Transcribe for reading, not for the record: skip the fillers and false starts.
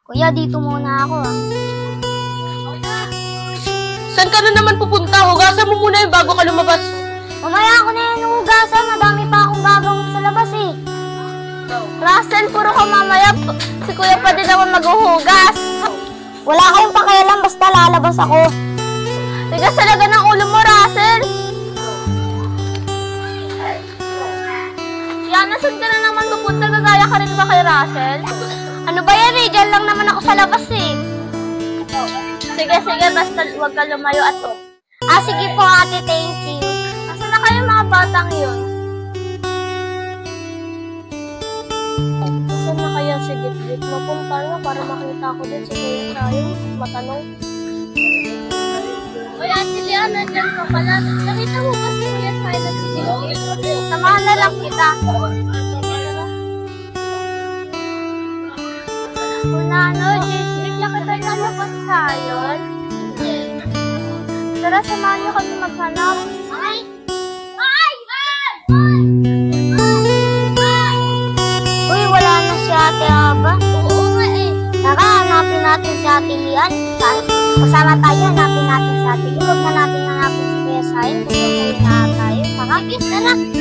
Kuya, dito muna ako ah. Saan ka na naman pupunta? Hugasan mo muna yung bago ka lumabas. Mamaya ako na yan hugasan. Madami pa akong gagawin sa labas eh. Russell, puro ka mamaya. Si kuya pa din naman maghuhugas. Wala kayong pakialam basta lalabas ako. Tigas talaga ng ulo mo, Russell. Yana, saan ka na naman pupunta? Gagaya ka rin ba kay Russell? Ano ba yan eh? Diyan lang naman ako sa labas eh. Sige, basta huwag ka lumayo at Sige po ate, thank you. Nasaan na kayo mga batang yun? Saan na kaya si Gitgit? Mapunta na para makita ko din si Kuya Sayo. Matanong. Kuya, Ate Lian, nandiyan ka pala. Nakita mo ba si Kuya Sayo na si Gitgit? Samahan na lang kita. Unano, Gitgit, lakad tayo na labas sayon. Tara, samahan niyo kami maghanap. Uy, wala na si ate Aba. Oo nga eh. Tara, hanapin natin si ate Lian. Kasama tayo, hanapin natin si ate Lian. Huwag na natin hanapin si Kuya Sayo. Gusto ko na tayo. Tara, tara.